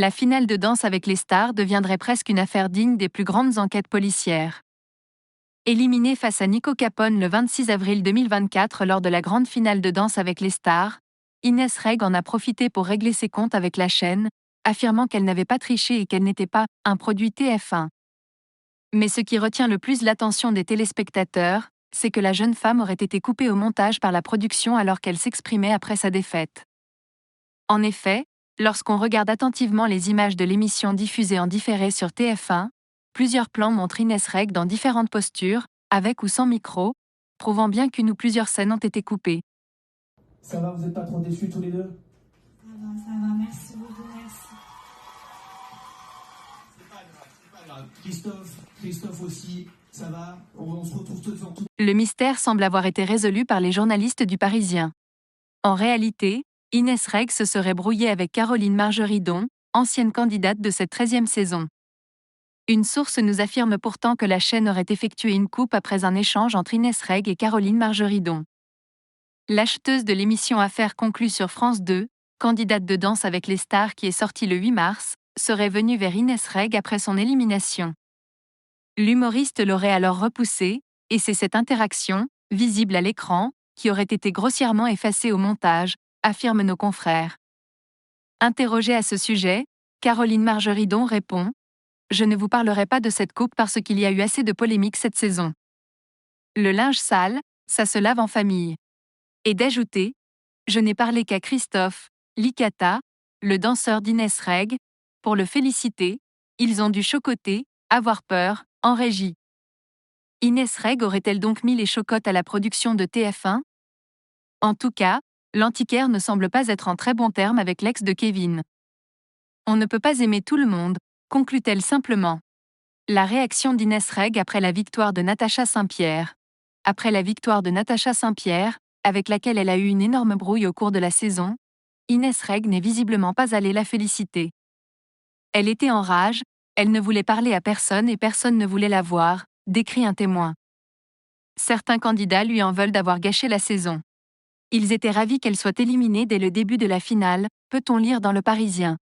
La finale de Danse avec les stars deviendrait presque une affaire digne des plus grandes enquêtes policières. Éliminée face à Nico Capone le 26 avril 2024 lors de la grande finale de Danse avec les stars, Inès Reg en a profité pour régler ses comptes avec la chaîne, affirmant qu'elle n'avait pas triché et qu'elle n'était pas un produit TF1. Mais ce qui retient le plus l'attention des téléspectateurs, c'est que la jeune femme aurait été coupée au montage par la production alors qu'elle s'exprimait après sa défaite. En effet, lorsqu'on regarde attentivement les images de l'émission diffusée en différé sur TF1, plusieurs plans montrent Inès Reg dans différentes postures, avec ou sans micro, prouvant bien qu'une ou plusieurs scènes ont été coupées. Ça va, vous n'êtes pas trop déçus tous les deux? Ça va, merci beaucoup, merci. C'est pas grave. Christophe aussi, ça va, on se retrouve devant tout. Le mystère semble avoir été résolu par les journalistes du Parisien. En réalité, Inès Reg se serait brouillée avec Caroline Margeridon, ancienne candidate de cette 13e saison. Une source nous affirme pourtant que la chaîne aurait effectué une coupe après un échange entre Inès Reg et Caroline Margeridon. L'acheteuse de l'émission Affaires conclues sur France 2, candidate de Danse avec les stars qui est sortie le 8 mars, serait venue vers Inès Reg après son élimination. L'humoriste l'aurait alors repoussée, et c'est cette interaction, visible à l'écran, qui aurait été grossièrement effacée au montage, affirment nos confrères. Interrogée à ce sujet, Caroline Margeridon répond : « Je ne vous parlerai pas de cette coupe parce qu'il y a eu assez de polémiques cette saison. Le linge sale, ça se lave en famille. » Et d'ajouter : « Je n'ai parlé qu'à Christophe Licata, le danseur d'Inès Reg, pour le féliciter, ils ont dû chocoter, avoir peur, en régie. » Inès Reg aurait-elle donc mis les chocottes à la production de TF1 ? En tout cas, l'antiquaire ne semble pas être en très bons termes avec l'ex de Kevin. On ne peut pas aimer tout le monde, conclut-elle simplement. La réaction d'Inès Reg après la victoire de Natacha Saint-Pierre. Après la victoire de Natacha Saint-Pierre, avec laquelle elle a eu une énorme brouille au cours de la saison, Inès Reg n'est visiblement pas allée la féliciter. Elle était en rage, elle ne voulait parler à personne et personne ne voulait la voir, décrit un témoin. Certains candidats lui en veulent d'avoir gâché la saison. Ils étaient ravis qu'elle soit éliminée dès le début de la finale, peut-on lire dans Le Parisien.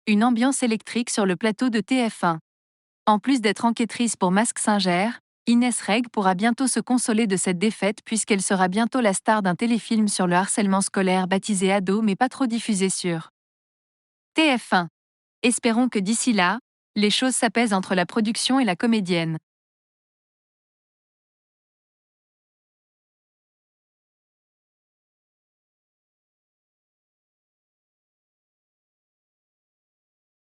Une ambiance électrique sur le plateau de TF1. En plus d'être enquêtrice pour Mask Singer, Inès Reg pourra bientôt se consoler de cette défaite puisqu'elle sera bientôt la star d'un téléfilm sur le harcèlement scolaire baptisé Ado mais pas trop diffusé sur TF1. Espérons que d'ici là, les choses s'apaisent entre la production et la comédienne.